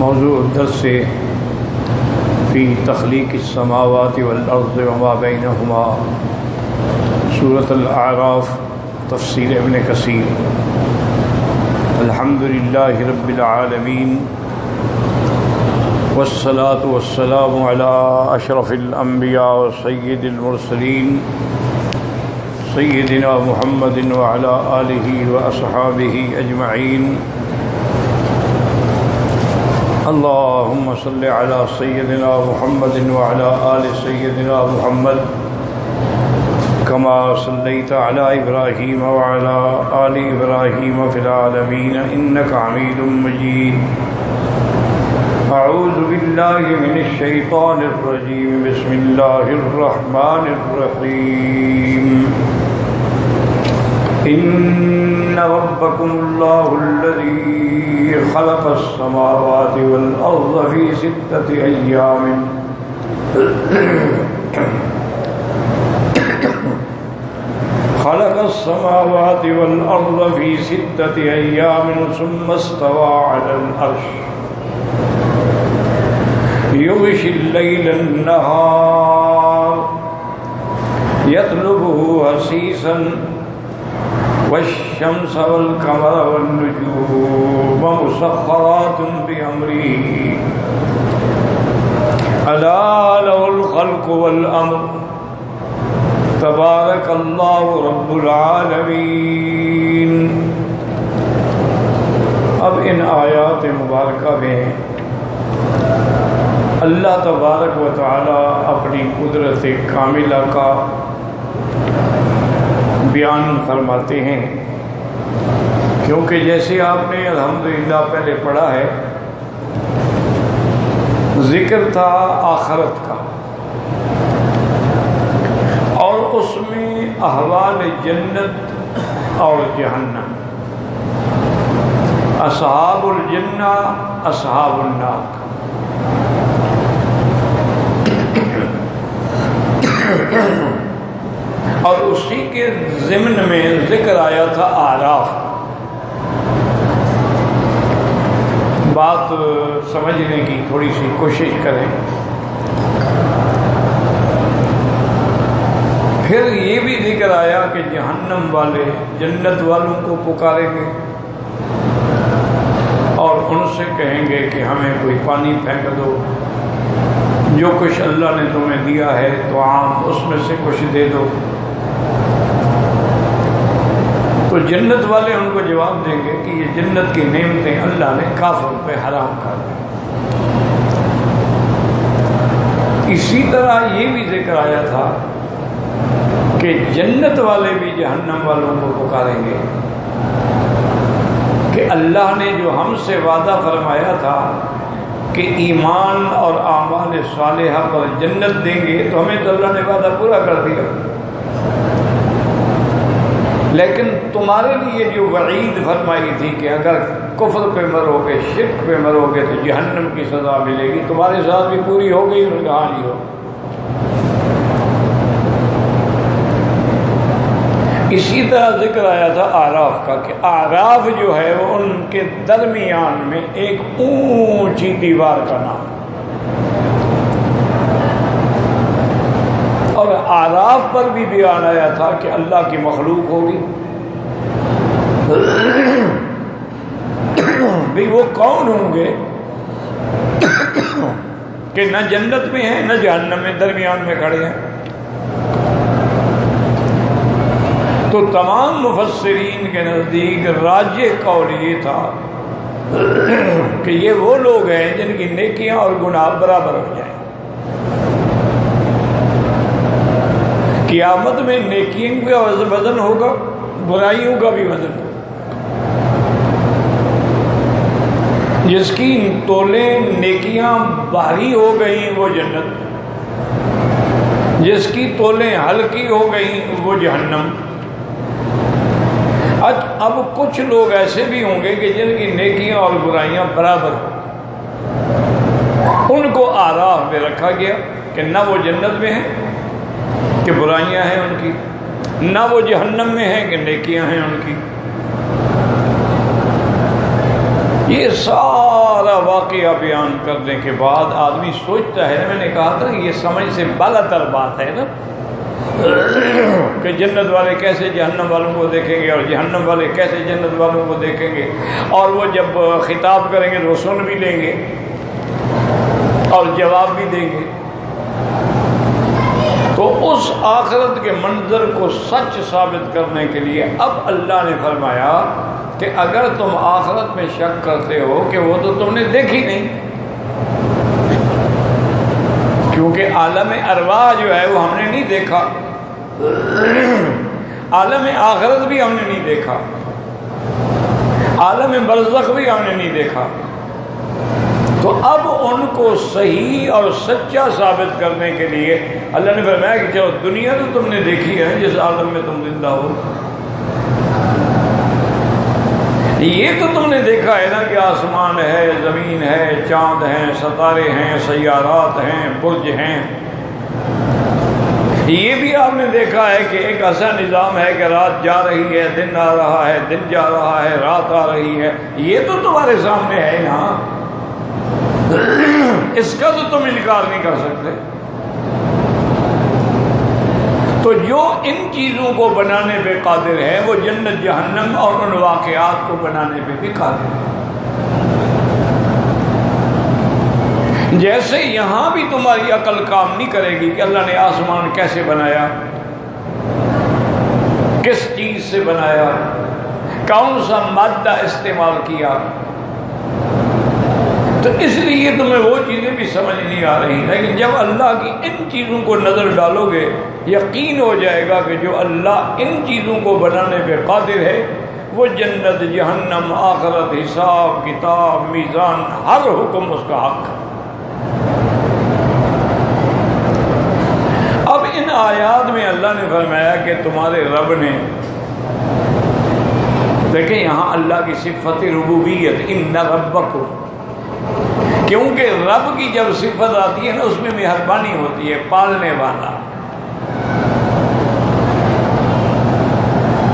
موضوع الدرس فی تخلیق السماوات والارض وما بینہما سورۃ الاعراف تفسیر ابن کثیر۔ الحمدللہ رب العالمین والصلاة والسلام علی اشرف الانبیاء وسید المرسلین سیدنا محمد وعلی آلہ واصحابہ اجمعین۔ اللہم صل علی سیدنا محمد وعلی آل سیدنا محمد کما صلیت علی ابراہیم وعلی آل ابراہیم فی العالمین انکا حمید مجید۔ اعوذ باللہ من الشیطان الرجیم، بسم اللہ الرحمن الرحیم۔ ان ربکم اللہ الذی خلق السماوات والارض فی ستۃ ایام خلق السماوات والارض فی ستۃ ایام ثم استوى علی العرش یغشی اللیل النہار یطلبہ حثیثا والشمس والقمر والنجوم مسخرات بأمره ألا له الخلق والأمر تبارك الله رب العالمين۔ اب ان آیات مبارکہ میں اللہ تبارک و تعالی اپنی قدرت کاملہ کا بیان فرماتے ہیں، کیونکہ جیسے آپ نے الحمدللہ پہلے پڑھا ہے، ذکر تھا آخرت کا اور اس میں احوال جنت اور جہنم، اصحاب الجنہ اصحاب النار۔ اور اسی کے ضمن میں ذکر آیا تھا اعراف کا۔ بات سمجھنے کی تھوڑی سی کوشش کریں۔ پھر یہ بھی ذکر آیا کہ جہنم والے جنت والوں کو پکاریں گے اور ان سے کہیں گے کہ ہمیں کوئی پانی پھینک دو، جو کچھ اللہ نے تمہیں دیا ہے تو عام اس میں سے کچھ دے دو۔ تو جنت والے ان کو جواب دیں گے کہ یہ جنت کی نعمتیں اللہ نے کافروں پہ حرام کر دی۔ اسی طرح یہ بھی ذکر آیا تھا کہ جنت والے بھی جہنم والوں کو پکاریں گے کہ اللہ نے جو ہم سے وعدہ فرمایا تھا کہ ایمان اور اعمال صالحہ پر جنت دیں گے، تو ہمیں تو اللہ نے وعدہ پورا کر دیا، لیکن تمہارے لیے جو وعید فرمائی تھی کہ اگر کفر پہ مرو گے، شرک پہ مرو گے تو جہنم کی سزا ملے گی، تمہارے ساتھ بھی پوری ہو گئی؟ ان کا حال ہی ہو۔ اسی طرح ذکر آیا تھا اعراف کا کہ اعراف جو ہے وہ ان کے درمیان میں ایک اونچی دیوار کا نام، اور اعراف پر بھی بیان آیا تھا کہ اللہ کی مخلوق ہوگی۔ بھی وہ کون ہوں گے کہ نہ جنت میں ہیں نہ جہنم میں، درمیان میں کھڑے ہیں؟ تو تمام مفسرین کے نزدیک راجح قول یہ تھا کہ یہ وہ لوگ ہیں جن کی نیکیاں اور گناہ برابر ہو جائیں۔ قیامت میں نیکیوں کا وزن ہوگا، برائیوں کا بھی وزن ہوگا۔ جس کی تولیں نیکیاں بھاری ہو گئیں وہ جنت، جس کی تولیں ہلکی ہو گئیں وہ جہنم۔ اب کچھ لوگ ایسے بھی ہوں گے کہ جن کی نیکیاں اور برائیاں برابر ہوں، ان کو اعراف میں رکھا گیا کہ نہ وہ جنت میں ہیں کہ برائیاں ہیں ان کی، نہ وہ جہنم میں ہیں کہ نیکیاں ہیں ان کی۔ یہ سارا واقعہ بیان کرنے کے بعد آدمی سوچتا ہے، میں نے کہا تھا کہ یہ سمجھ سے بالا تر بات ہے نا، کہ جنت والے کیسے جہنم والوں کو دیکھیں گے اور جہنم والے کیسے جنت والوں کو دیکھیں گے، اور وہ جب خطاب کریں گے تو وہ سن بھی لیں گے اور جواب بھی دیں گے۔ تو اس آخرت کے منظر کو سچ ثابت کرنے کے لیے اب اللہ نے فرمایا کہ اگر تم آخرت میں شک کرتے ہو کہ وہ تو تم نے دیکھی نہیں، کیونکہ عالم ارواح جو ہے وہ ہم نے نہیں دیکھا، عالم آخرت بھی ہم نے نہیں دیکھا، عالم برزخ بھی ہم نے نہیں دیکھا، تو اب ان کو صحیح اور سچا ثابت کرنے کے لیے اللہ نے فرمایا کہ چلو دنیا تو تم نے دیکھی ہے جس عالم میں تم زندہ ہو، یہ تو تم نے دیکھا ہے نا کہ آسمان ہے، زمین ہے، چاند ہیں، ستارے ہیں، سیارات ہیں، برج ہیں، یہ بھی آپ نے دیکھا ہے کہ ایک ایسا نظام ہے کہ رات جا رہی ہے، دن آ رہا ہے، دن جا رہا ہے، رات آ رہی ہے، یہ تو تمہارے سامنے ہے نا، اس کا تو تم انکار نہیں کر سکتے۔ تو جو ان چیزوں کو بنانے پہ قادر ہے وہ جنت جہنم اور ان واقعات کو بنانے پہ بھی قادر ہے۔ جیسے یہاں بھی تمہاری عقل کام نہیں کرے گی کہ اللہ نے آسمان کیسے بنایا، کس چیز سے بنایا، کون سا مادہ استعمال کیا، تو اس لیے تمہیں وہ چیزیں بھی سمجھ نہیں آ رہی، لیکن جب اللہ کی ان چیزوں کو نظر ڈالو گے یقین ہو جائے گا کہ جو اللہ ان چیزوں کو بنانے پہ قادر ہے وہ جنت، جہنم، آخرت، حساب کتاب، میزان، ہر حکم اس کا حق ہے۔ اب ان آیات میں اللہ نے فرمایا کہ تمہارے رب نے، دیکھیں یہاں اللہ کی صفت ربوبیت، ان ربکم، کیونکہ رب کی جب صفت آتی ہے نا اس میں مہربانی ہوتی ہے، پالنے والا،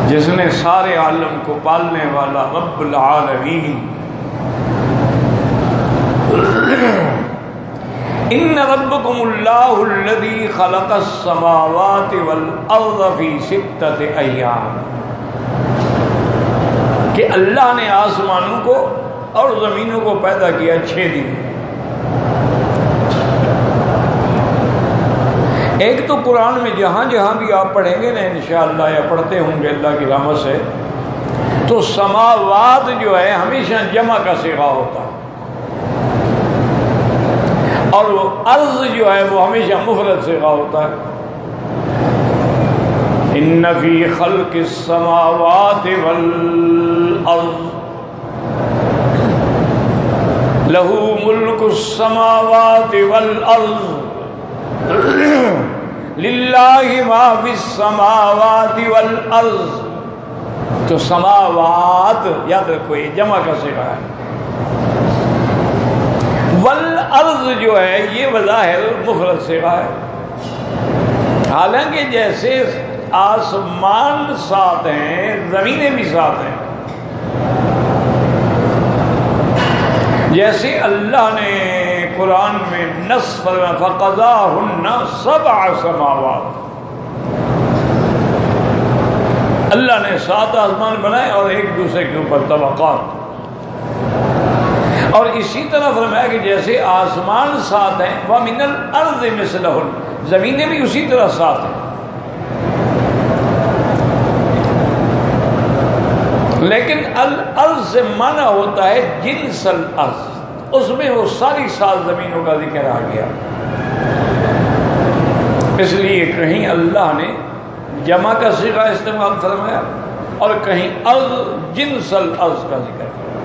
جس نے سارے عالم کو پالنے والا، رب العالمین۔ ان ربکم اللہ الذی خلق السماوات والارض فی ستۃ ایام، کہ اللہ نے آسمانوں کو اور زمینوں کو پیدا کیا 6 دن۔ ایک تو قرآن میں جہاں جہاں بھی آپ پڑھیں گے نا انشاءاللہ، یا پڑھتے ہوں گے اللہ کی رحمت سے، تو سماوات جو ہے ہمیشہ جمع کا صیغہ ہوتا ہے، اور وہ ارض جو ہے وہ ہمیشہ مفرد صیغہ ہوتا ہے۔ ان فی خلق السماوات والارض لہ ملک السماوات والارض للہ ما فی السماوات والارض، تو سماوات یاد رکھو یہ جمع کا صیغہ ہے، والارض جو ہے یہ بظاہر مفرد صیغہ ہے، حالانکہ جیسے آسمان ساتھ ہیں زمینیں بھی ساتھ ہیں، جیسے اللہ نے قرآن میں نص فرمایا فقضاہن 7 سماوات، اللہ نے 7 آسمان بنائے اور ایک دوسرے کے اوپر طبقات، اور اسی طرح فرمایا کہ جیسے آسمان 7 ہیں وَمِنَ الْأَرْضِ مِثْلَهُنَّ، زمینیں بھی اسی طرح 7 ہیں، لیکن الارض سے معنی ہوتا ہے جنس الارض، اس میں وہ ساری 7 زمینوں کا ذکر آ گیا، اس لیے کہیں اللہ نے جمع کا صیغہ استعمال فرمایا اور کہیں ارض جنس الارض کا ذکر فرمایا۔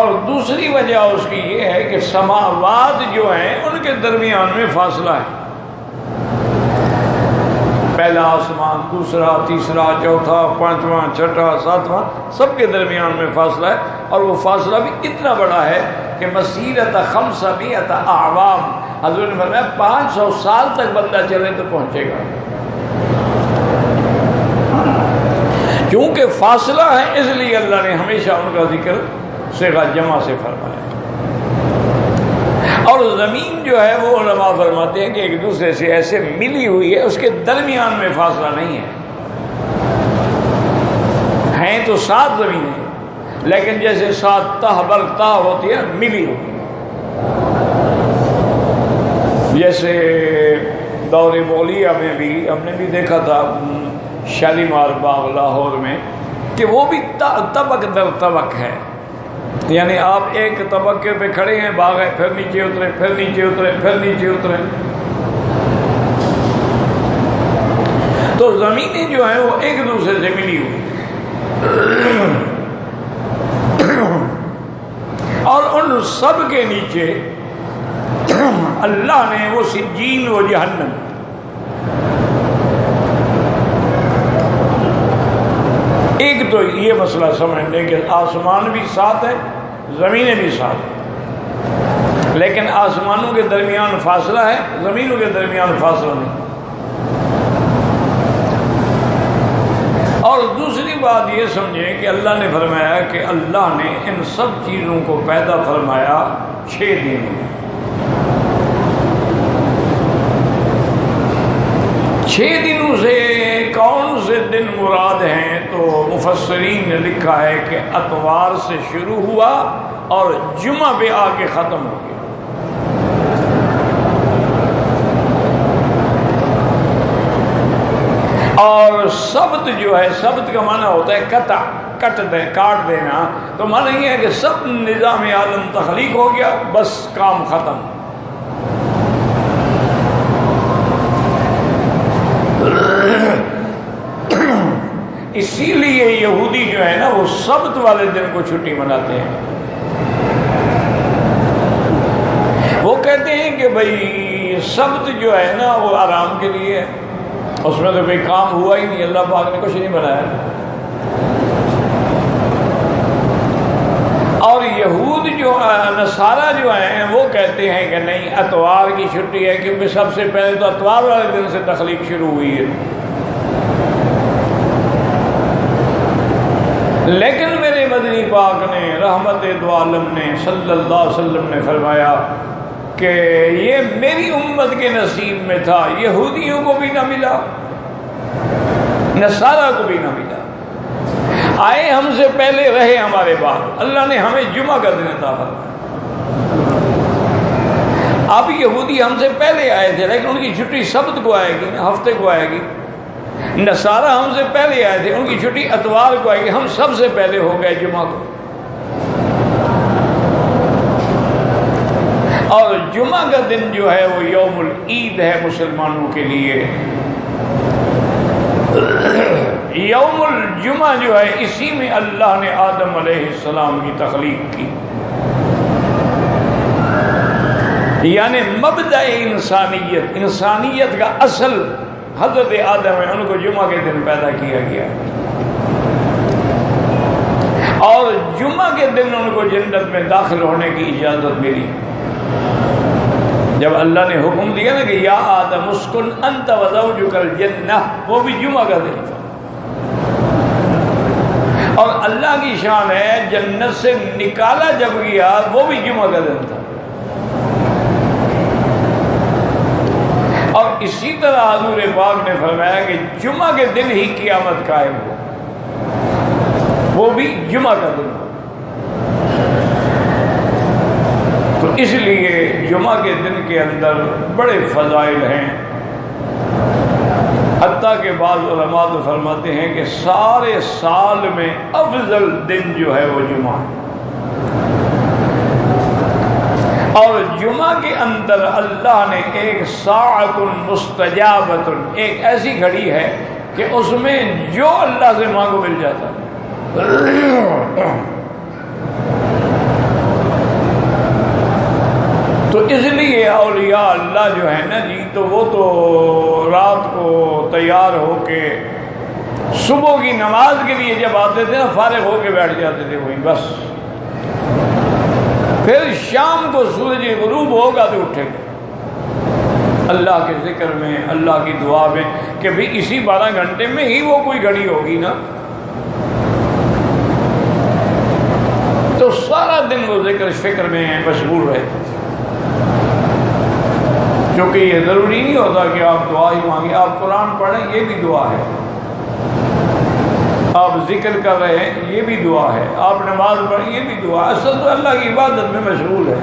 اور دوسری وجہ اس کی یہ ہے کہ سماوات جو ہیں ان کے درمیان میں فاصلہ ہے، پہلا آسمان، دوسرا، تیسرا، چوتھا، 5واں، 6واں، 7واں، سب کے درمیان میں فاصلہ ہے، اور وہ فاصلہ بھی اتنا بڑا ہے کہ مسیرت 500 اعوام، حضور نے فرمایا 500 سال تک بندہ چلے تو پہنچے گا، چونکہ فاصلہ ہے اس لیے اللہ نے ہمیشہ ان کا ذکر صیغہ جمع سے فرمایا۔ اور زمین جو ہے وہ علماء فرماتے ہیں کہ ایک دوسرے سے ایسے ملی ہوئی ہے، اس کے درمیان میں فاصلہ نہیں ہے۔ ہیں تو 7 زمینیں، لیکن جیسے 7 تہ بر تہ ہوتی ہے ملی ہوئی، جیسے دور مولیہ میں بھی ہم نے بھی دیکھا تھا شالیمار باغ لاہور میں کہ وہ بھی طبق در طبق ہے، یعنی آپ ایک طبقے پہ کھڑے ہیں، باغ ہے، پھر نیچے اترے، پھر نیچے اترے، پھر نیچے اترے۔ تو زمینیں جو ہیں وہ ایک دوسرے سے ملی ہوئی، اور ان سب کے نیچے اللہ نے وہ سجین و جہنم، ایک تو یہ مسئلہ سمجھ لیں کہ آسمان بھی 7 ہے، زمینیں بھی 7 ہیں، لیکن آسمانوں کے درمیان فاصلہ ہے، زمینوں کے درمیان فاصلہ نہیں۔ اور دوسری بات یہ سمجھیں کہ اللہ نے فرمایا کہ اللہ نے ان سب چیزوں کو پیدا فرمایا 6 دن میں۔ 6 دنوں سے کون سے دن مراد ہیں؟ تو مفسرین نے لکھا ہے کہ اتوار سے شروع ہوا اور جمعہ پہ آ کے ختم ہو گیا۔ اور سبت جو ہے، سبت کا معنی ہوتا ہے کاٹ دینا، تو معنی یہ ہے کہ سب نظام عالم تخلیق ہو گیا، بس کام ختم۔ اسی لیے یہودی جو ہے نا وہ سبت والے دن کو چھٹی مناتے ہیں۔ وہ کہتے ہیں کہ بھائی سبت جو ہے نا وہ آرام کے لیے ہے، اس میں تو کوئی کام ہوا ہی نہیں، اللہ پاک نے کچھ نہیں بنایا۔ اور یہود جو نصارہ جو ہیں وہ کہتے ہیں کہ نہیں، اتوار کی چھٹی ہے، کیونکہ سب سے پہلے تو اتوار والے دن سے تخلیق شروع ہوئی ہے۔ لیکن میرے مدنی پاک نے رحمت دو عالم نے صلی اللہ علیہ وسلم نے فرمایا کہ یہ میری امت کے نصیب میں تھا، یہودیوں کو بھی نہ ملا، نصارہ کو بھی نہ ملا۔ آئے ہم سے پہلے، رہے ہمارے بعد، اللہ نے ہمیں جمعہ کا دن عطا فرمایا۔ اب یہودی ہم سے پہلے آئے تھے، لیکن ان کی چھٹی سبت کو آئے گی، ہفتے کو آئے گی۔ نصارہ ہم سے پہلے آئے تھے، ان کی چھٹی اتوار کو آئے گی، ہم سب سے پہلے ہو گئے جمعہ کو۔ اور جمعہ کا دن جو ہے وہ یوم العید ہے مسلمانوں کے لیے۔ یوم الجمعہ جو ہے اسی میں اللہ نے آدم علیہ السلام کی تخلیق کی، یعنی مبدأ انسانیت، انسانیت کا اصل حضرت آدم ہے، ان کو جمعہ کے دن پیدا کیا گیا، اور جمعہ کے دن ان کو جنت میں داخل ہونے کی اجازت ملی۔ جب اللہ نے حکم دیا نا کہ یا آدم اسکن انت وزوجک الجنہ، وہ بھی جمعہ کا دن تھا۔ اور اللہ کی شان ہے جنت سے نکالا جب گیا وہ بھی جمعہ کا دن تھا۔ اور اسی طرح حضور پاک نے فرمایا کہ جمعہ کے دن ہی قیامت قائم ہو، وہ بھی جمعہ کا دن ہو۔ تو اس لیے جمعہ کے دن کے اندر بڑے فضائل ہیں، حتیٰ کہ بعض علماء تو فرماتے ہیں کہ سارے سال میں افضل دن جو ہے وہ جمعہ ہے۔ اور جمعہ کے اندر اللہ نے ایک ساعت مستجابۃ، ایک ایسی گھڑی ہے کہ اس میں جو اللہ سے مانگو مل جاتا ہے۔ تو اس لیے اولیاء اللہ جو ہے نا جی، تو وہ تو رات کو تیار ہو کے صبح کی نماز کے لیے جب آتے تھے نا فارغ ہو کے بیٹھ جاتے تھے وہیں بس، پھر شام کو سورج غروب ہوگا تو اٹھے گا اللہ کے ذکر میں، اللہ کی دعا میں، کہ بھی اسی 12 گھنٹے میں ہی وہ کوئی گھڑی ہوگی نا، سارا دن وہ ذکر فکر میں مشغول رہتے تھے. کیونکہ یہ ضروری نہیں ہوتا کہ آپ دعا ہی مانگیں، آپ قرآن پڑھیں یہ بھی دعا ہے، آپ ذکر کر رہے ہیں یہ بھی دعا ہے، آپ نماز پڑھیں یہ بھی دعا ہے. اصل تو اللہ کی عبادت میں مشغول ہے.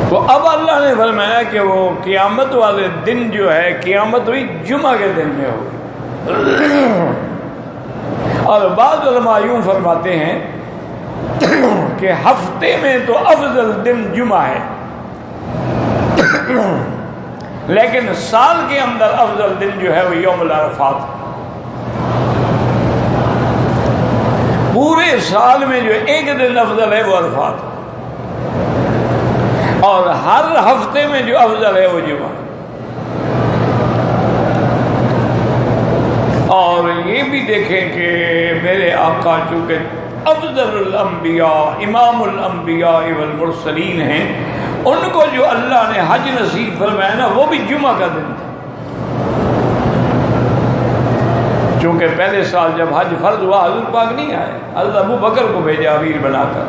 تو اب اللہ نے فرمایا کہ وہ قیامت والے دن جو ہے، قیامت ہوئی جمعہ کے دن میں ہوگی. اور بعض علماء یوں فرماتے ہیں کہ ہفتے میں تو افضل دن جمعہ ہے، لیکن سال کے اندر افضل دن جو ہے وہ یوم العرفات. پورے سال میں جو ایک دن افضل ہے وہ عرفات، اور ہر ہفتے میں جو افضل ہے وہ جمعہ. اور یہ بھی دیکھیں کہ میرے آقا چونکہ افضل الانبیاء امام الانبیاء والمرسلین ہیں، ان کو جو اللہ نے حج نصیب فرمایا نا وہ بھی جمعہ کا دن تھا. چونکہ پہلے سال جب حج فرض ہوا حضور پاک نہیں آئے، حضرت ابو بکر کو بھیجا امیر بنا کر.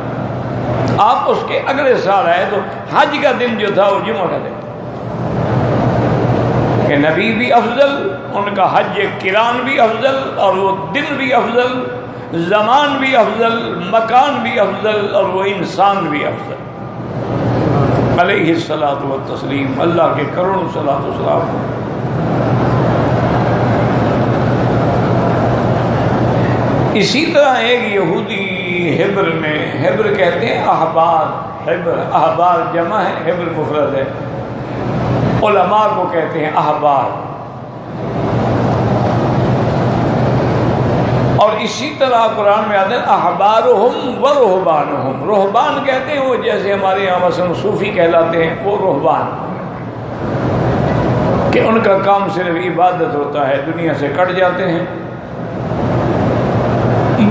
آپ اس کے اگلے سال آئے تو حج کا دن جو تھا وہ جمعہ کا دن تھا. کہ نبی بھی افضل، ان کا حج کران بھی افضل، اور وہ دن بھی افضل، زمان بھی افضل، مکان بھی افضل، اور وہ انسان بھی افضل. علیہ الصلاۃ والتسلیم، اللہ کے کروڑوں صلاۃ و سلام. اسی طرح ایک یہودی حبر میں، حبر کہتے ہیں احبار، حبر احبار جمع ہے، حبر مفرد ہے، علماء کو کہتے ہیں احبار. اور اسی طرح قرآن میں آتے ہیں احبارہم و رہبانہم. رہبان کہتے ہیں وہ جیسے ہمارے یہاں مثلا صوفی کہلاتے ہیں، وہ رہبان، کہ ان کا کام صرف عبادت ہوتا ہے، دنیا سے کٹ جاتے ہیں،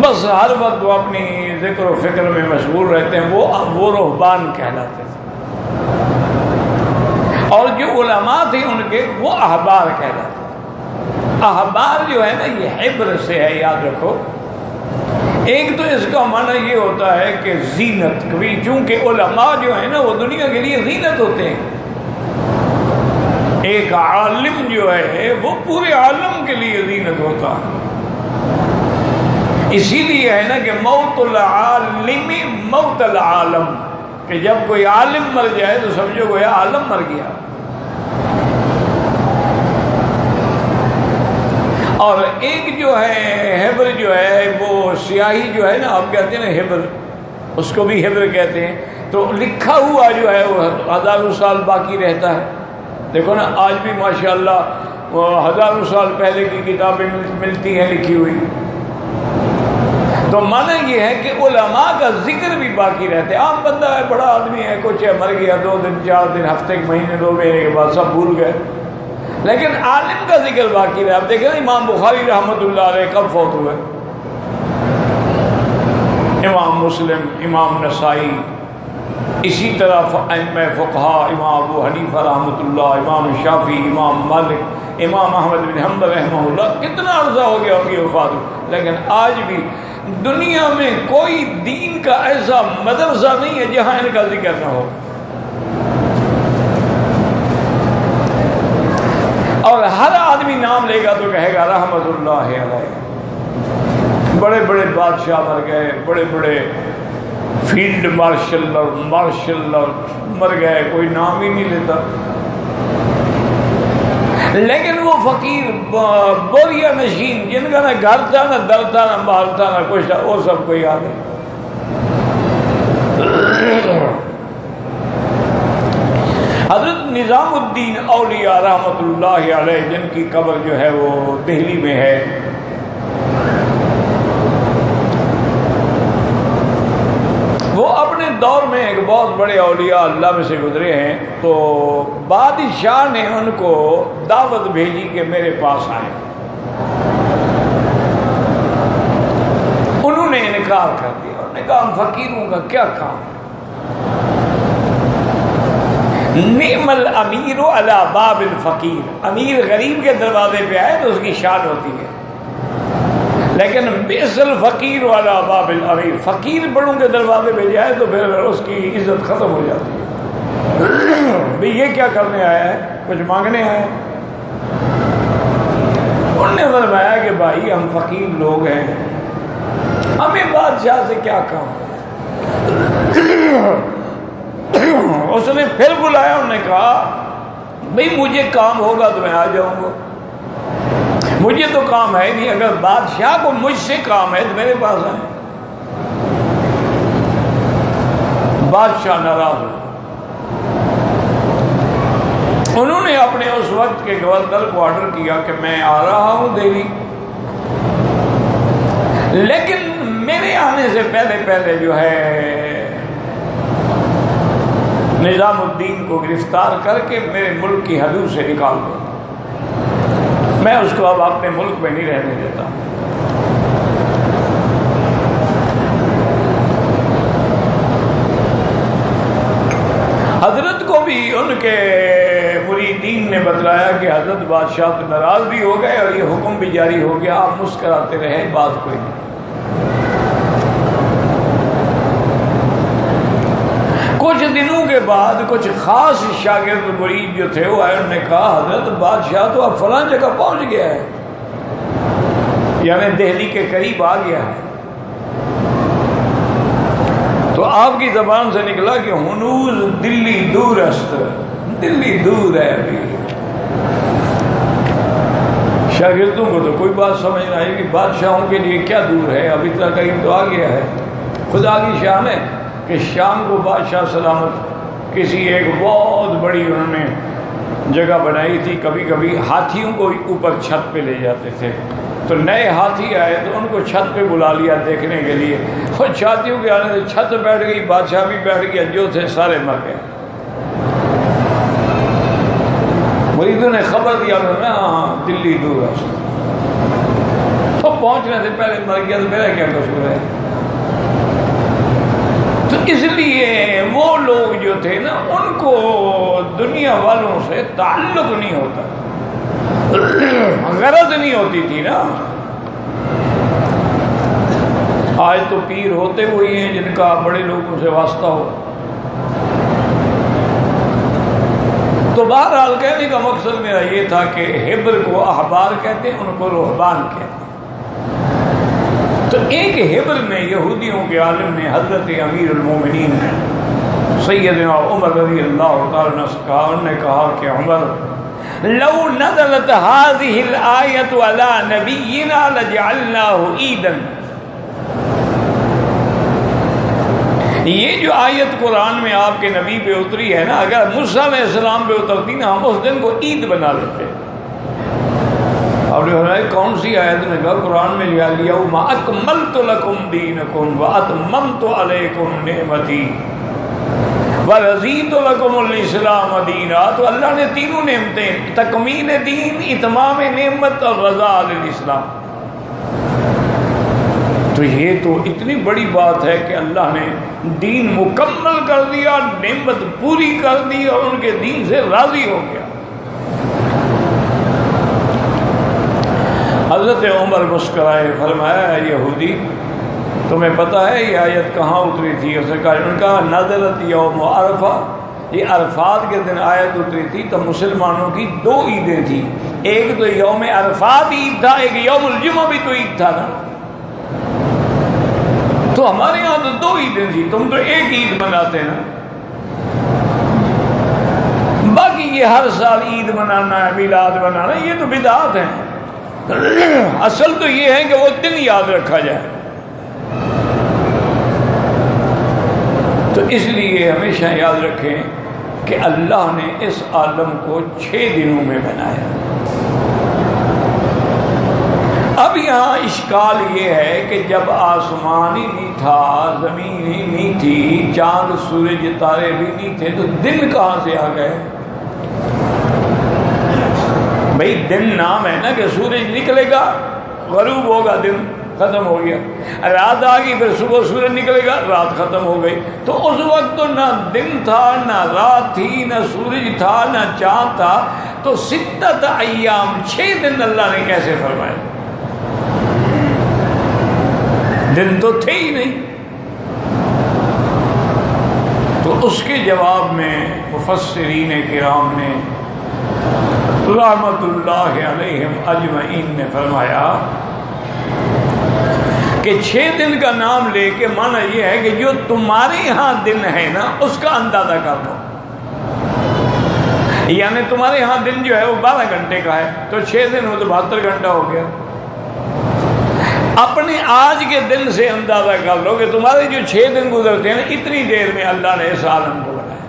بس ہر وقت وہ اپنی ذکر و فکر میں مشغول رہتے ہیں، وہ رہبان کہلاتے ہیں. اور جو علماء تھے ان کے وہ احبار کہلاتے ہیں. احبار جو ہے نا یہ حبر سے ہے، یاد رکھو. ایک تو اس کا معنی یہ ہوتا ہے کہ زینت، کبھی چونکہ علماء جو ہے نا وہ دنیا کے لیے زینت ہوتے ہیں. ایک عالم جو ہے وہ پورے عالم کے لیے زینت ہوتا ہے. اسی لیے ہے نا کہ موت العالم موت العالم، کہ جب کوئی عالم مر جائے تو سمجھو گویا عالم مر گیا. اور ایک جو ہے حبر جو ہے وہ سیاہی جو ہے نا، آپ کہتے ہیں نا حبر، اس کو بھی حبر کہتے ہیں. تو لکھا ہوا جو ہے وہ ہزاروں سال باقی رہتا ہے. دیکھو نا آج بھی ماشاءاللہ ہزاروں سال پہلے کی کتابیں ملتی ہیں لکھی ہوئی. تو معنی یہ ہے کہ علماء کا ذکر بھی باقی رہتے. عام بندہ ہے، بڑا آدمی ہے، کچھ ہے، مر گیا 2 دن 4 دن ہفتے کے مہینے 2 مہینے کے بعد سب بھول گئے، لیکن عالم کا ذکر باقی رہا. آپ دیکھیں امام بخاری رحمۃ اللہ علیہ کب فوت ہوئے، امام مسلم، امام نسائی، اسی طرح ائمہ فقہا، امام ابو حنیفہ رحمۃ اللہ، امام شافعی، امام مالک، امام احمد بن حنبل رحمہ اللہ. کتنا عرصہ ہو گیا ان کی وفات کو، لیکن آج بھی دنیا میں کوئی دین کا ایسا مدرسہ نہیں ہے جہاں ان کا ذکر نہ ہو. اور ہر آدمی نام لے گا تو کہے گا رحمت اللہ علیہ. بڑے بڑے بادشاہ مر گئے، بڑے بڑے فیلڈ مارشل اور مر گئے، کوئی نام ہی نہیں لیتا. لیکن وہ فقیر بوریا نشین جن کا نہ گھر تھا نہ در تھا نہ بال تھا نہ کچھ تھا، وہ سب کو یاد ہے. حضرت نظام الدین اولیاء رحمۃ اللہ علیہ جن کی قبر جو ہے وہ دہلی میں ہے، وہ اپنے دور میں ایک بہت بڑے اولیاء اللہ میں سے گزرے ہیں. تو بادشاہ نے ان کو دعوت بھیجی کہ میرے پاس آئیں. انہوں نے انکار کر دیا. انہوں نے کہا ہم فقیروں کا کیا کام. نعم الامیر علی باب الفقیر، امیر غریب کے دروازے پہ آئے تو اس کی شان ہوتی ہے، لیکن بئس الفقیر والا باب الامیر، فقیر بڑوں کے دروازے پہ جائے تو پھر اس کی عزت ختم ہو جاتی ہے. بھئی یہ کیا کرنے آیا ہے، کچھ مانگنے آیا ہے؟ انہوں نے فرمایا کہ بھائی ہم فقیر لوگ ہیں، ہمیں بادشاہ سے کیا کام. اس نے پھر بلایا، انہوں نے کہا بھئی مجھے کام ہوگا تو میں آ جاؤں گا، مجھے تو کام ہے نہیں، اگر بادشاہ کو مجھ سے کام ہے تو میرے پاس آئے. بادشاہ ناراض ہو، انہوں نے اپنے اس وقت کے گورنر کو آرڈر کیا کہ میں آ رہا ہوں دہلی، لیکن میرے آنے سے پہلے جو ہے نظام الدین کو گرفتار کر کے میرے ملک کی حدود سے نکال دو، میں اس کو اب اپنے ملک میں نہیں رہنے دیتا. حضرت کو بھی ان کے مریدین نے بتلایا کہ حضرت بادشاہ تو ناراض بھی ہو گئے اور یہ حکم بھی جاری ہو گیا، آپ مسکراتے رہے، بات کوئی نہیں. کچھ دنوں کے بعد کچھ خاص شاگرد مرید جو تھے وہ آئے، انہوں نے کہا حضرت بادشاہ تو اب فلاں جگہ پہنچ گیا ہے، یعنی دہلی کے قریب آ گیا ہے. تو آپ کی زبان سے نکلا کہ ہنوز دلی دور است، دلی دور ہے ابھی. شاگردوں کو تو کوئی بات سمجھ نہ آئی کہ بادشاہوں کے لیے کیا دور ہے، ابھی تک قریب تو آ گیا ہے. خدا کی شان ہے کہ شام کو بادشاہ سلامت کسی ایک بہت بڑی انہوں نے جگہ بنائی تھی، کبھی کبھی ہاتھیوں کو اوپر چھت پہ لے جاتے تھے، تو نئے ہاتھی آئے تو ان کو چھت پہ بلا لیا دیکھنے کے لیے. اور چھاتیوں کے آنے سے چھت بیٹھ گئی، بادشاہ بھی بیٹھ گیا، جو تھے سارے مر گئے. مریدوں نے خبر دیا کہ ہاں دلی دور ہے، تو پہنچنے سے پہلے مر گیا تو میرا کیا قصور ہے. تو اس لیے وہ لوگ جو تھے نا ان کو دنیا والوں سے تعلق نہیں ہوتا، غرض نہیں ہوتی تھی نا. آج تو پیر ہوتے ہوئی ہیں جن کا بڑے لوگوں سے واسطہ ہو. تو بہرحال کہنے کا مقصد میرا یہ تھا کہ حبر کو احبار کہتے ہیں، ان کو رہبان کہتے ہیں. تو ایک حبر میں یہودیوں کے عالم نے حضرت امیر المومنین سیدنا عمر رضی اللہ تعالیٰ عنہ سے کہا، انہوں نے کہا کہ عمر لو نزلت هذه الآیت علی نبینا لجعلناہ عیدا. یہ جو آیت قرآن میں آپ کے نبی پہ اتری ہے نا، اگر موسیٰ علیہ السلام پہ اترتی نا ہم اس دن کو عید بنا لیتے. آپ نے فرمایا کون سی آیت؟ نے کہا قرآن میں لیا الیوم اکملت لکم دینکم واتممت علیکم نعمتی ورضیت لکم الاسلام دینا. تو اللہ نے تینوں نعمتیں، تکمیل دین، اتمام نعمت اور رضا الاسلام. تو یہ تو اتنی بڑی بات ہے کہ اللہ نے دین مکمل کر دیا، نعمت پوری کر دی اور ان کے دین سے راضی ہو گیا. حضرت عمر مسکرائے، فرمایا یہودی تمہیں پتہ ہے یہ آیت کہاں اتری تھی؟ اس نے کہا، ان کا نزلت یوم عرفہ، یہ عرفات کے دن آیت اتری تھی. تو مسلمانوں کی دو عیدیں تھیں، ایک تو یوم عرفات عید تھا، ایک یوم الجمعہ بھی تو عید تھا نا. تو ہمارے یہاں تو دو عیدیں تھیں، تم تو ایک عید مناتے نا. باقی یہ ہر سال عید منانا ہے، میلاد منانا، یہ تو بدعات ہیں. اصل تو یہ ہے کہ وہ دن یاد رکھا جائے. تو اس لیے ہمیشہ یاد رکھیں کہ اللہ نے اس عالم کو 6 دنوں میں بنایا. اب یہاں اشکال یہ ہے کہ جب آسمان ہی نہیں تھا، زمین ہی نہیں تھی، چاند سورج تارے بھی نہیں تھے، تو دن کہاں سے آ گئے؟ بھئی دن نام ہے نا کہ سورج نکلے گا، غروب ہوگا، دن ختم ہو گیا. رات آ گئی، پھر صبح سورج نکلے گا، رات ختم ہو گئی. تو اس وقت تو نہ دن تھا، نہ رات تھی، نہ سورج تھا، نہ چاند تھا. تو 6 ایام 6 دن اللہ نے کیسے فرمائے؟ دن تو تھے ہی نہیں۔ تو اس کے جواب میں مفسرین کرام نے رحمت اللہ علیہم اجمعین نے فرمایا کہ 6 دن کا نام لے کے معنی یہ ہے کہ جو تمہارے یہاں دن ہے نا اس کا اندازہ کر لو، یعنی تمہارے یہاں دن جو ہے وہ 12 گھنٹے کا ہے تو 6 دن ہو تو 72 گھنٹہ ہو گیا۔ اپنے آج کے دن سے اندازہ کر لو کہ تمہارے جو 6 دن گزرتے ہیں اتنی دیر میں اللہ نے اس عالم کو بنایا۔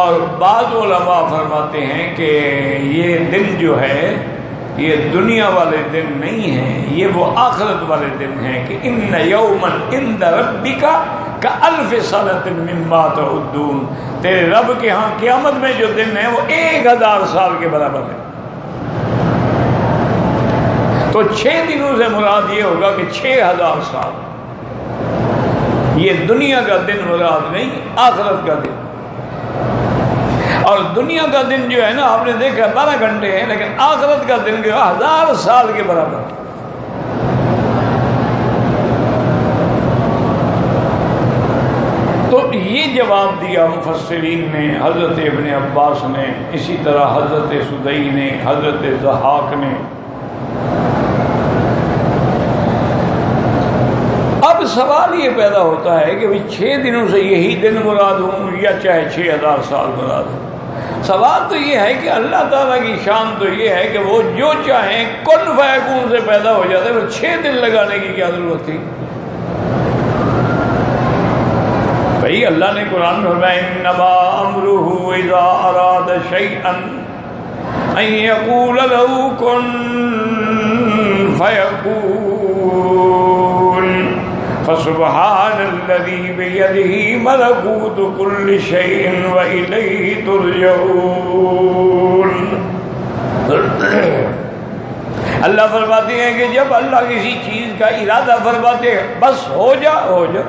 اور بعض علماء فرماتے ہیں کہ یہ دن جو ہے یہ دنیا والے دن نہیں ہیں، یہ وہ آخرت والے دن ہیں کہ ان یوما عند ربک کألف سنۃ مما تعدون، تیرے رب کے ہاں قیامت میں جو دن ہے وہ 1000 سال کے برابر ہے۔ تو 6 دنوں سے مراد یہ ہوگا کہ 6000 سال، یہ دنیا کا دن مراد نہیں، آخرت کا دن۔ اور دنیا کا دن جو ہے نا آپ نے دیکھا 12 گھنٹے ہیں، لیکن آخرت کا دن جو 1000 سال کے برابر۔ تو یہ جواب دیا مفسرین نے، حضرت ابن عباس نے، اسی طرح حضرت سدئی نے، حضرت ضحاک نے۔ اب سوال یہ پیدا ہوتا ہے کہ 6 دنوں سے یہی دن مراد ہوں یا چاہے 6000 سال مراد ہوں۔ سوال تو یہ ہے کہ اللہ تعالیٰ کی شان تو یہ ہے کہ وہ جو چاہیں کن فیکون سے پیدا ہو جاتے ہیں، 6 دن لگانے کی کیا ضرورت تھی؟ بھائی اللہ نے قرآن میں فرمایا انما امرہ اذا اراد شیئا ان یقول له کن فیکون فسبحان الذی بیدہ ملکوت کل شیء والیہ ترجعون۔ اللہ فرماتے ہیں کہ جب اللہ کسی چیز کا ارادہ فرماتے ہیں بس ہو جا، ہو جا،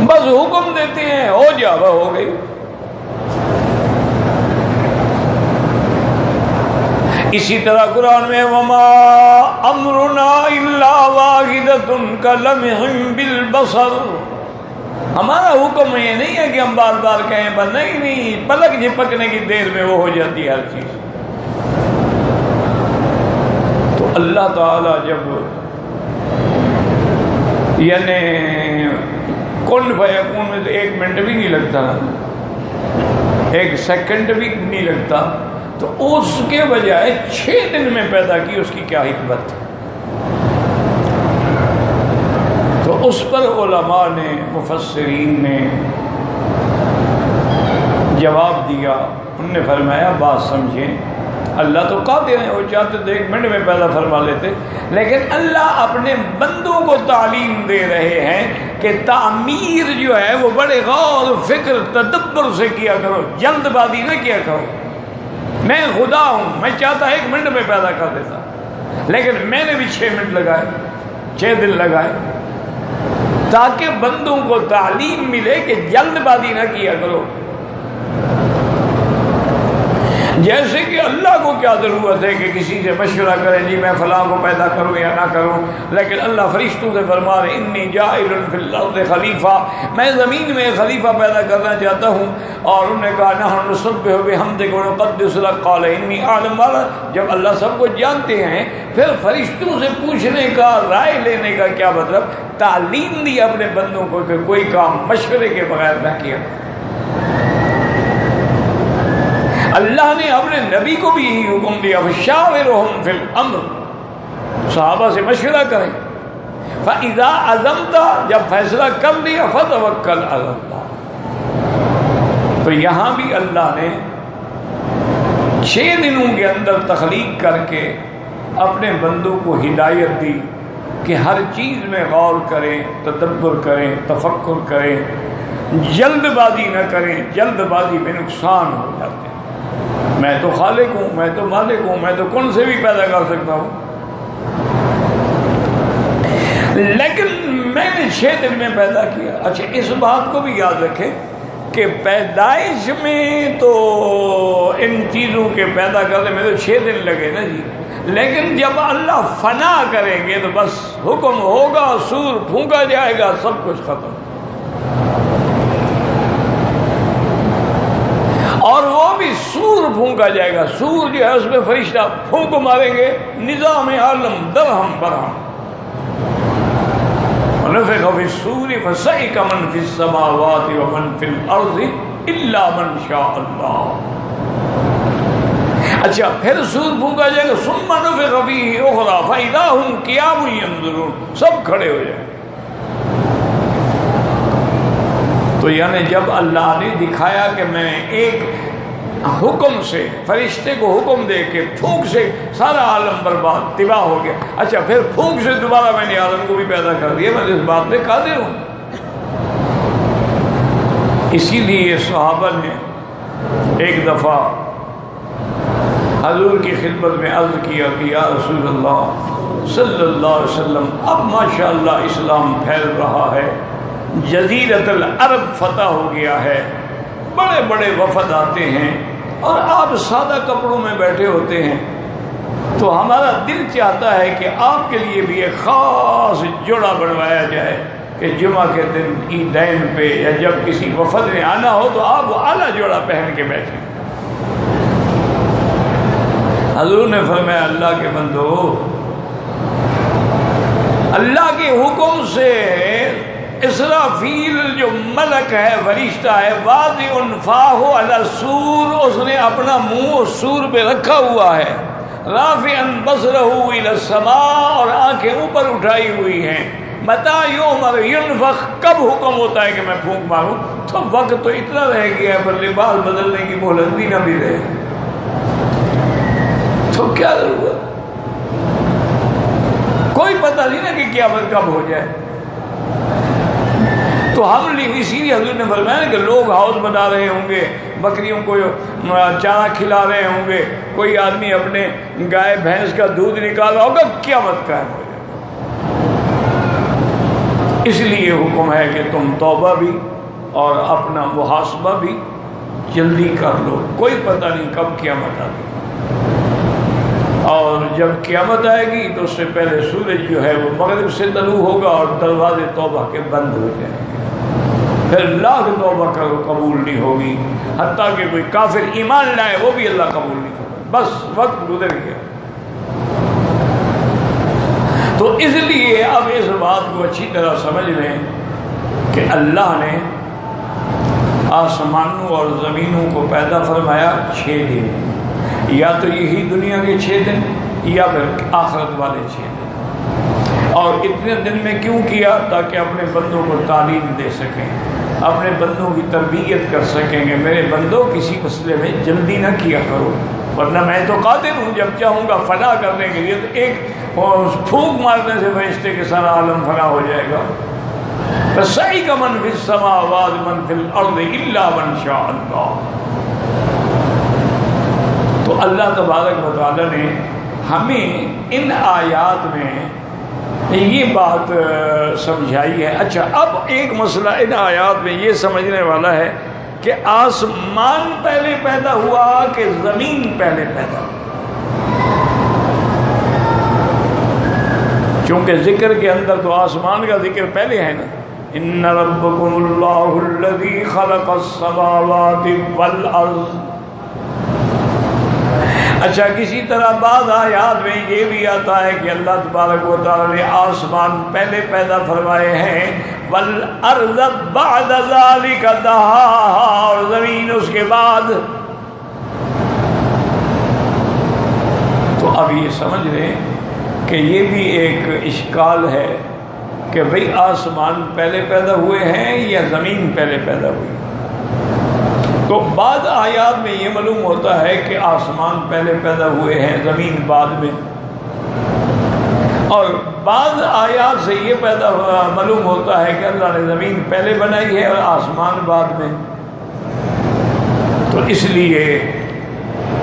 بس حکم دیتے ہیں ہو جا، وہ ہو گئی۔ اسی طرح قرآن میں وما امرنا الا واحدۃ کلمح بالبصر، ہمارا حکم یہ نہیں ہے کہ ہم بار بار کہیں بس نہیں، پلک جھپکنے کی دیر میں وہ ہو جاتی ہے ہر چیز۔ تو اللہ تعالی جب یعنی کن فیکون میں تو 1 منٹ بھی نہیں لگتا، 1 سیکنڈ بھی نہیں لگتا، تو اس کے بجائے 6 دن میں پیدا کی، اس کی کیا حکمت ہے؟ تو اس پر علماء نے، مفسرین نے جواب دیا، انہوں نے فرمایا بات سمجھیں، اللہ تو قادر ہیں، وہ چاہتے تو 1 منٹ میں پیدا فرما لیتے، لیکن اللہ اپنے بندوں کو تعلیم دے رہے ہیں کہ تعمیر جو ہے وہ بڑے غور فکر تدبر سے کیا کرو، جلد بازی نہ کیا کرو۔ میں خدا ہوں، میں چاہتا 1 منٹ میں پیدا کر دیتا، لیکن میں نے بھی 6 منٹ لگائے، 6 دن لگائے، تاکہ بندوں کو تعلیم ملے کہ جلد بازی نہ کیا کرو۔ جیسے کہ اللہ کو کیا ضرورت ہے کہ کسی سے مشورہ کریں جی میں فلاں کو پیدا کروں یا نہ کروں، لیکن اللہ فرشتوں سے فرما رہے انی جاعل فی الارض خلیفہ، میں زمین میں خلیفہ پیدا کرنا چاہتا ہوں۔ اور انہوں نے کہا نحن نسبح بحمدک ونقدس لک قال انی اعلم ما لا، جب اللہ سب کو جانتے ہیں پھر فرشتوں سے پوچھنے کا، رائے لینے کا کیا مطلب؟ تعلیم دی اپنے بندوں کو کہ کوئی کام مشورے کے بغیر نہ کیا۔ اللہ نے اپنے نبی کو بھی یہی حکم دیا فشاورہم فی الامر، صحابہ سے مشورہ کریں، فاذا عزمت، جب فیصلہ کر لیا فتوکل علی اللہ۔ تو یہاں بھی اللہ نے 6 دنوں کے اندر تخلیق کر کے اپنے بندوں کو ہدایت دی کہ ہر چیز میں غور کریں، تدبر کریں، تفکر کریں، جلد بازی نہ کریں، جلد بازی میں نقصان ہو جاتے ہیں۔ میں تو خالق ہوں، میں تو مالک ہوں، میں تو کون سے بھی پیدا کر سکتا ہوں، لیکن میں نے 6 دن میں پیدا کیا۔ اچھا اس بات کو بھی یاد رکھیں کہ پیدائش میں تو ان چیزوں کے پیدا کرنے میں تو 6 دن لگے نا جی، لیکن جب اللہ فنا کریں گے تو بس حکم ہوگا، سور پھونکا جائے گا، سب کچھ ختم۔ اور وہ بھی سور پھونکا جائے گا، سور جو ہے اس میں فرشتہ پھونک ماریں گے، نظام عالم درہم برہم۔ وَنُفِخَ فِي الصُّورِ فَصَعِقَ مَن فِي السَّمَاوَاتِ وَمَن فِي الْأَرْضِ إِلَّا مَن شَاءَ اللَّهُ۔ اچھا پھر سور پھونکا جائے گا، ثُمَّ نُفِخَ فِيهِ أُخْرَىٰ فَإِذَا هُمْ قِيَامٌ يَنظُرُونَ، سب کھڑے ہو جائیں۔ تو یعنی جب اللہ نے دکھایا کہ میں ایک حکم سے، فرشتے کو حکم دے کے پھونک سے سارا عالم برباد تباہ ہو گیا، اچھا پھر پھونک سے دوبارہ میں نے عالم کو بھی پیدا کر دیا، میں اس بات میں قادر ہوں۔ اسی لیے صحابہ نے ایک دفعہ حضور کی خدمت میں عرض کیا کہ یا رسول اللہ صلی اللہ علیہ وسلم، اب ماشاءاللہ اسلام پھیل رہا ہے، جزیرۃ العرب فتح ہو گیا ہے، بڑے بڑے وفد آتے ہیں اور آپ سادہ کپڑوں میں بیٹھے ہوتے ہیں، تو ہمارا دل چاہتا ہے کہ آپ کے لیے بھی ایک خاص جوڑا بنوایا جائے کہ جمعہ کے دن عیدین پہ یا جب کسی وفد میں آنا ہو تو آپ وہ اعلیٰ جوڑا پہن کے بیٹھیں۔ حضور نے فرمایا اللہ کے بندو، اللہ کے حکم سے اسرافیل جو ملک ہے، فرشتہ ہے، واضع فاہ علی السور، اس نے اپنا منہ اس سور پہ رکھا ہوا ہے، رافعا بصرہ الی السماء، اور آنکھیں اوپر اٹھائی ہوئی ہیں، متی یؤمر ینفخ، کب حکم ہوتا ہے کہ میں پھونک ماروں، تو وقت تو اتنا رہ گیا ہے پر لباس بدلنے کی مہلت بھی نہ بھی رہے، تو کیا ضرورت، کوئی پتہ نہیں نا کہ قیامت کب ہو جائے۔ تو ہم اسی لیے حضور نے فرمایا کہ لوگ ہاؤس بنا رہے ہوں گے، بکریوں کو چارہ کھلا رہے ہوں گے، کوئی آدمی اپنے گائے بھینس کا دودھ نکال رہا ہوگا، قیامت قائم ہو جائے۔ اس لیے حکم ہے کہ تم توبہ بھی اور اپنا محاسبہ بھی جلدی کر لو، کوئی پتہ نہیں کب قیامت آتی، اور جب قیامت آئے گی تو اس سے پہلے سورج جو ہے وہ مغرب سے طلوع ہوگا اور دروازے توبہ کے بند ہو جائیں گے، پھر لاکھ توبہ کرو قبول نہیں ہوگی، حتیٰ کہ کوئی کافر ایمان لائے وہ بھی اللہ قبول نہیں کرتا، بس وقت گزر گیا۔ تو اس لیے اب اس بات کو اچھی طرح سمجھ لیں کہ اللہ نے آسمانوں اور زمینوں کو پیدا فرمایا 6 دن، یا تو یہی دنیا کے 6 دن یا پھر آخرت والے 6 دن، اور اتنے دن میں کیوں کیا؟ تاکہ اپنے بندوں کو تعلیم دے سکیں، اپنے بندوں کی تربیت کر سکیں گے، میرے بندوں کسی مسئلے میں جلدی نہ کیا کرو، ورنہ میں تو قادر ہوں جب چاہوں گا فنا کرنے کے لیے، تو ایک پھونک مارنے سے فرشتے کے سارا عالم فنا ہو جائے گا۔ فَصَعِقَ مَن فِي السَّمَاوَاتِ وَمَن فِي الْأَرْضِ إِلَّا مَن شَاءَ اللَّهُ۔ تو اللہ تبارک و تعالیٰ نے ہمیں ان آیات میں یہ بات سمجھائی ہے۔ اچھا اب ایک مسئلہ ان آیات میں یہ سمجھنے والا ہے کہ آسمان پہلے پیدا ہوا کہ زمین پہلے پیدا ہوا؟ چونکہ ذکر کے اندر تو آسمان کا ذکر پہلے ہے نا، ان ربکم اللہ الذی خلق السماوات والارض۔ اچھا کسی طرح بعض آیات میں یہ بھی آتا ہے کہ اللہ تبارک و تعالی نے آسمان پہلے پیدا فرمائے ہیں، والارض بعد ذلک دہاہا، اور زمین اس کے بعد۔ تو اب یہ سمجھ لیں کہ یہ بھی ایک اشکال ہے کہ بھئی آسمان پہلے پیدا ہوئے ہیں یا زمین پہلے پیدا ہوئی؟ تو بعض آیات میں یہ معلوم ہوتا ہے کہ آسمان پہلے پیدا ہوئے ہیں، زمین بعد میں، اور بعض آیات سے یہ معلوم ہوتا ہے کہ اللہ نے زمین پہلے بنائی ہے اور آسمان بعد میں۔ تو اس لیے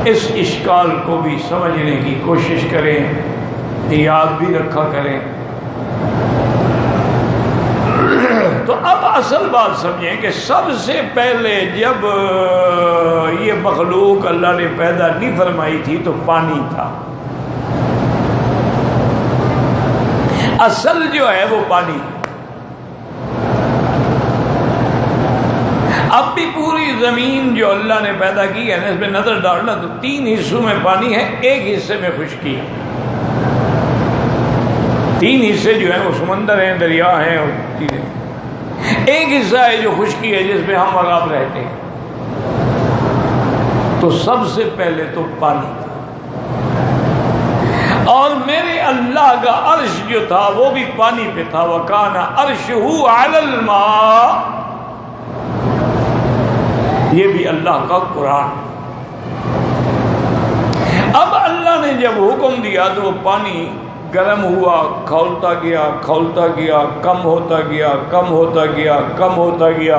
اس اشکال کو بھی سمجھنے کی کوشش کریں، یاد بھی رکھا کریں۔ تو اب اصل بات سمجھیں کہ سب سے پہلے جب یہ مخلوق اللہ نے پیدا نہیں فرمائی تھی تو پانی تھا، اصل جو ہے وہ پانی۔ اب بھی پوری زمین جو اللہ نے پیدا کی ہے نا، اس میں نظر ڈالنا تو 3 حصوں میں پانی ہے، 1 حصے میں خشکی ہے۔ 3 حصے جو ہیں وہ سمندر ہیں، دریا ہیں اور چیزیں، 1 حصہ ہے جو خشکی ہے جس میں ہم اور آپ رہتے ہیں۔ تو سب سے پہلے تو پانی تھا، اور میرے اللہ کا عرش جو تھا وہ بھی پانی پہ تھا، وَكَانَ عَرْشُهُ عَلَى الْمَاءِ، یہ بھی اللہ کا قرآن۔ اب اللہ نے جب حکم دیا تو وہ پانی گرم ہوا، کھولتا گیا کھولتا گیا، کم ہوتا گیا کم ہوتا گیا کم ہوتا گیا،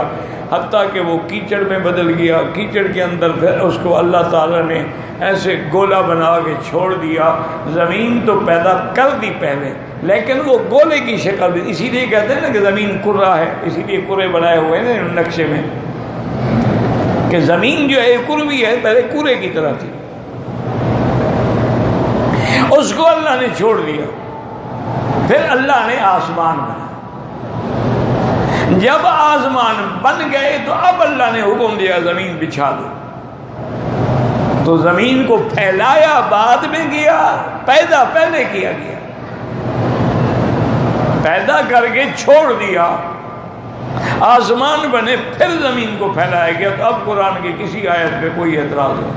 حتیٰ کہ وہ کیچڑ میں بدل گیا۔ کیچڑ کے اندر پھر اس کو اللہ تعالیٰ نے ایسے گولا بنا کے چھوڑ دیا۔ زمین تو پیدا کر دی پہلے، لیکن وہ گولے کی شکل دی، اسی لیے کہتے ہیں نا کہ زمین کرہ ہے، اسی لیے کرے بنائے ہوئے ہیں نا نقشے میں، کہ زمین جو ہے کروی ہے، پہلے کورے کی طرح تھی، اس کو اللہ نے چھوڑ دیا۔ پھر اللہ نے آسمان بنا، جب آسمان بن گئے تو اب اللہ نے حکم دیا زمین بچھا دو، تو زمین کو پھیلایا بعد میں کیا، پیدا پہلے کیا گیا، پیدا کر کے چھوڑ دیا، آسمان بنے پھر زمین کو پھیلایا گیا۔ تو اب قرآن کی کسی آیت پہ کوئی اعتراض نہیں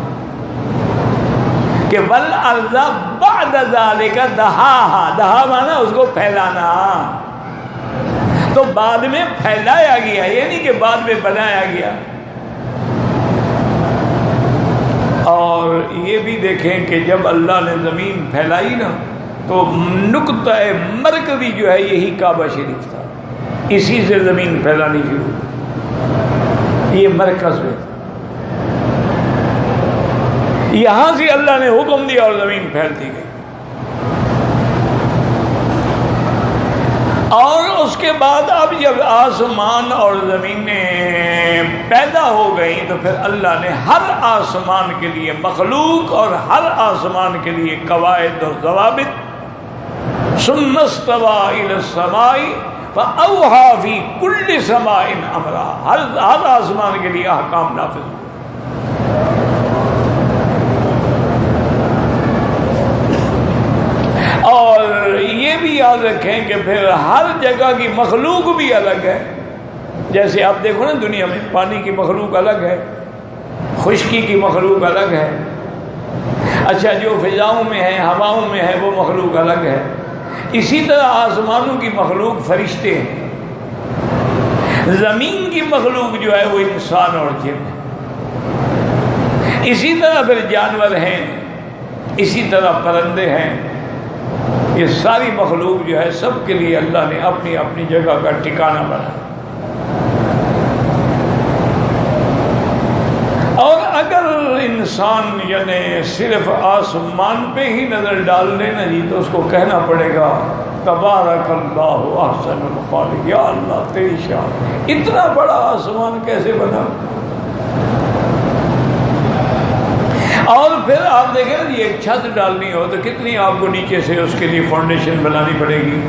کہ وَالْأَرْضَ بَعْدَ ذَلِكَ دَحَاهَا، دہا مانا اس کو پھیلانا، تو بعد میں پھیلایا گیا، یعنی کہ بعد میں بنایا گیا۔ اور یہ بھی دیکھیں کہ جب اللہ نے زمین پھیلائی نا تو نقطہ مرکزی جو ہے یہی کعبہ شریف تھا، اسی سے زمین پھیلانی شروع، یہ مرکز میں تھا، یہاں سے اللہ نے حکم دیا اور زمین پھیلتی گئی۔ اور اس کے بعد اب جب آسمان اور زمینیں پیدا ہو گئیں تو پھر اللہ نے ہر آسمان کے لیے مخلوق اور ہر آسمان کے لیے قواعد اور ضوابط، ثم استوى إلى السماء فأوحى في كل سماء أمرها، ہر آسمان کے لیے احکام نافذ ہوئے۔ اور یہ بھی یاد رکھیں کہ پھر ہر جگہ کی مخلوق بھی الگ ہے، جیسے آپ دیکھو نا دنیا میں پانی کی مخلوق الگ ہے، خشکی کی مخلوق الگ ہے، اچھا جو فضاؤں میں ہے ہواؤں میں ہے وہ مخلوق الگ ہے، اسی طرح آسمانوں کی مخلوق فرشتے ہیں، زمین کی مخلوق جو ہے وہ انسان اور جن ہے، اسی طرح پھر جانور ہیں، اسی طرح پرندے ہیں، یہ ساری مخلوق جو ہے سب کے لیے اللہ نے اپنی اپنی جگہ کا ٹھکانہ بنایا۔ اور اگر انسان یعنی صرف آسمان پہ ہی نظر ڈال لے نا جی تو اس کو کہنا پڑے گا تبارک اللہ احسن الخالق، یا اللہ تیری شان، اتنا بڑا آسمان کیسے بنا؟ اور پھر آپ دیکھیں نا یہ ایک چھت ڈالنی ہو تو کتنی آپ کو نیچے سے اس کے لیے فاؤنڈیشن بنانی پڑے گی۔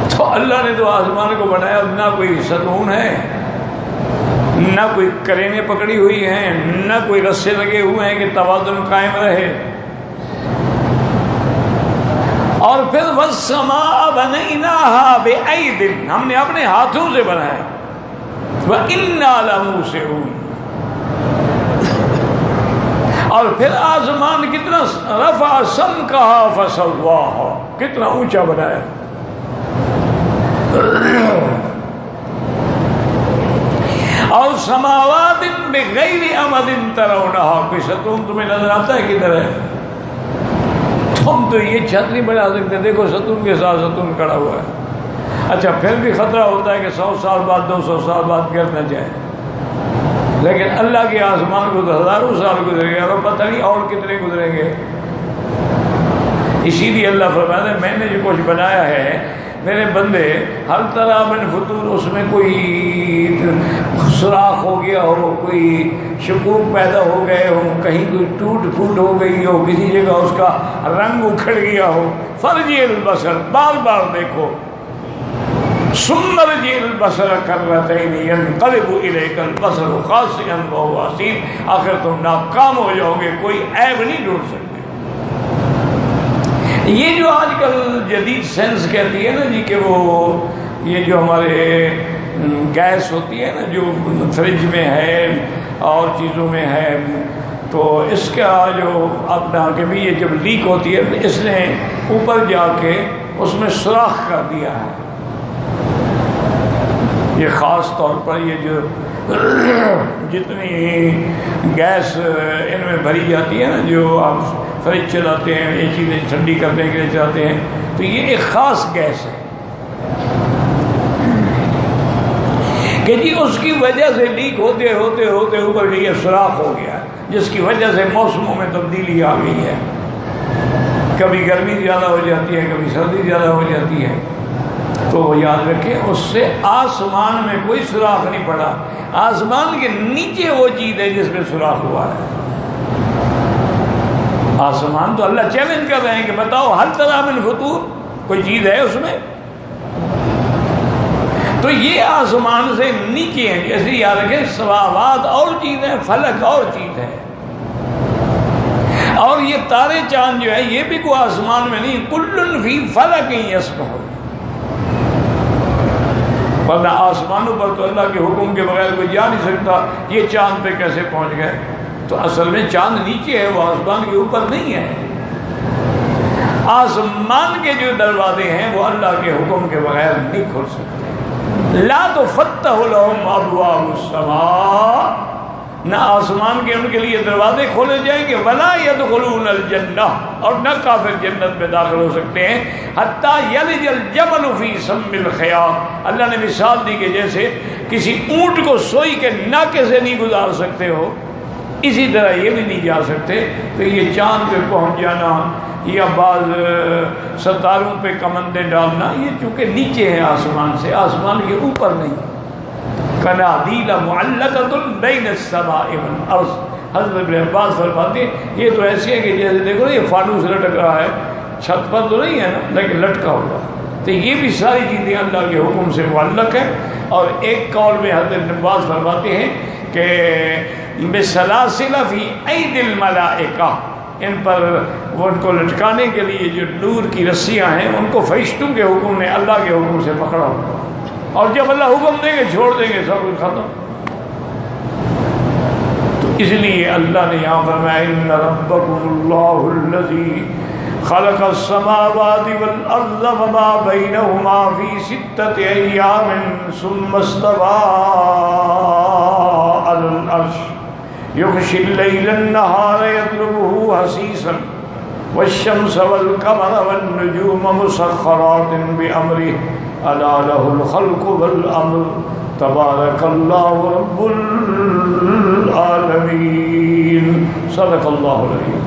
تو اللہ نے تو آسمان کو بنایا، نہ کوئی ستون ہے، نہ کوئی کرینیں پکڑی ہوئی ہیں، نہ کوئی رسے لگے ہوئے ہیں کہ توازن قائم رہے۔ اور پھر وَالسَّمَاءَ بَنَيْنَاهَا بِأَيْدٍ، ہم نے اپنے ہاتھوں سے بنایا، وَإِنَّا لَمُوسِعُونَ۔ اور پھر آسمان کتنا رفع سمکہا فسواہا، کتنا اونچا بنایا، اور سماوات بغیر عمد ترونہا، کوئی ستون تمہیں نظر آتا ہے کدھر ہے؟ تم تو یہ چھت نہیں بنا سکتے، دیکھو ستون کے ساتھ ستون کھڑا ہوا ہے، اچھا پھر بھی خطرہ ہوتا ہے کہ 100 سال بعد 200 سال بعد گر نہ جائے، لیکن اللہ کے آسمان کو تو ہزاروں سال گزرے گے اور پتہ نہیں اور کتنے گزریں گے۔ اسی لیے اللہ فرماتا ہے میں نے جو کچھ بنایا ہے میرے بندے ہر طرح من فطور، اس میں کوئی سوراخ ہو گیا ہو، کوئی شکوک پیدا ہو گئے ہوں، کہیں کوئی ٹوٹ پھوٹ ہو گئی ہو، کسی جگہ اس کا رنگ اکھڑ گیا ہو، فرجی البصر، بار بار دیکھو، ثم ارجع البصر کرتین ينقلب الیک البصر خاسئا وهو حسیر، آخر تم ناکام ہو جاؤ گے، کوئی عیب نہیں ڈھونڈ سکتے۔ یہ جو آج کل جدید سائنس کہتی ہے نا جی کہ وہ یہ جو ہمارے گیس ہوتی ہے نا جو فریج میں ہے اور چیزوں میں ہے، تو اس کا جو اپنا کہ بھی یہ جب لیک ہوتی ہے اس نے اوپر جا کے اس میں سوراخ کر دیا ہے۔ یہ خاص طور پر یہ جو جتنی گیس ان میں بھری جاتی ہے نا، جو آپ فریج چلاتے ہیں، یہ چیزیں ٹھنڈی کرنے کے لیے چاہتے ہیں، تو یہ ایک خاص گیس ہے کہ جی اس کی وجہ سے لیک ہوتے ہوتے ہوتے اوپر یہ سوراخ ہو گیا، جس کی وجہ سے موسموں میں تبدیلی آ گئی ہے، کبھی گرمی زیادہ ہو جاتی ہے، کبھی سردی زیادہ ہو جاتی ہے۔ تو یاد رکھیں اس سے آسمان میں کوئی سوراخ نہیں پڑا، آسمان کے نیچے وہ چیز ہے جس میں سوراخ ہوا ہے۔ آسمان تو اللہ چیلنج کر رہے ہیں کہ بتاؤ ہر طرح من فطور، کوئی چیز ہے اس میں؟ تو یہ آسمان سے نیچے ہیں، جیسے یاد رکھیں سماوات اور چیز ہے، فلک اور چیز ہے، اور یہ تارے چاند جو ہے یہ بھی کوئی آسمان میں نہیں، کل فی فلک یسبح، ورنہ آسمانوں پر تو اللہ کے حکم کے بغیر کوئی جا نہیں سکتا، یہ چاند پہ کیسے پہنچ گئے؟ تو اصل میں چاند نیچے ہے، وہ آسمان کے اوپر نہیں ہے۔ آسمان کے جو دروازے ہیں وہ اللہ کے حکم کے بغیر نہیں کھل سکتے۔ لا تفتح لهم ابواب السماء، نہ آسمان کے ان کے لیے دروازے کھولے جائیں گے، ولا يدخلون الجنہ، اور نہ کافر جنت میں داخل ہو سکتے ہیں، حتی یلج الجمل فی سم الخیاط، اللہ نے مثال دی کہ جیسے کسی اونٹ کو سوئی کے ناکے سے نہیں گزار سکتے ہو، اسی طرح یہ بھی نہیں جا سکتے۔ تو یہ چاند پہ پہنچ جانا یا بعض ستاروں پہ کمندیں ڈالنا، یہ چونکہ نیچے ہے آسمان سے، آسمان کے اوپر نہیں۔ قنادیل معلقۃ بین السماء والارض، حضرت ابن عباس فرماتے ہیں یہ تو ایسے ہے کہ جیسے دیکھو یہ فانوس لٹک رہا ہے، چھت پر تو نہیں ہے نا لیکن لٹکا ہوا۔ تو یہ بھی ساری چیزیں اللہ کے حکم سے معلق ہیں۔ اور ایک قول میں حضرت ابن عباس فرماتے ہیں کہ بسلاسل فی اید الملائکہ، ان پر وہ ان کو لٹکانے کے لیے جو نور کی رسیاں ہیں ان کو فرشتوں کے حکم نے اللہ کے حکم سے پکڑا ہوا، اور جب اللہ حکم دیں گے چھوڑ دیں گے، سب کچھ ختم۔ تو اس لیے اللہ نے یہاں فرمایا ان ربکم اللہ الذی خلق السماوات والارض وما بینہما فی ستۃ ایام ثم استوى علی العرش یغشی اللیل النہار یطلبہ حثیثا والشمس والقمر والنجوم مسخرات بأمرہ الا لہ الخلق والامر تبارک اللہ رب العالمین۔ صدق اللہ العظیم۔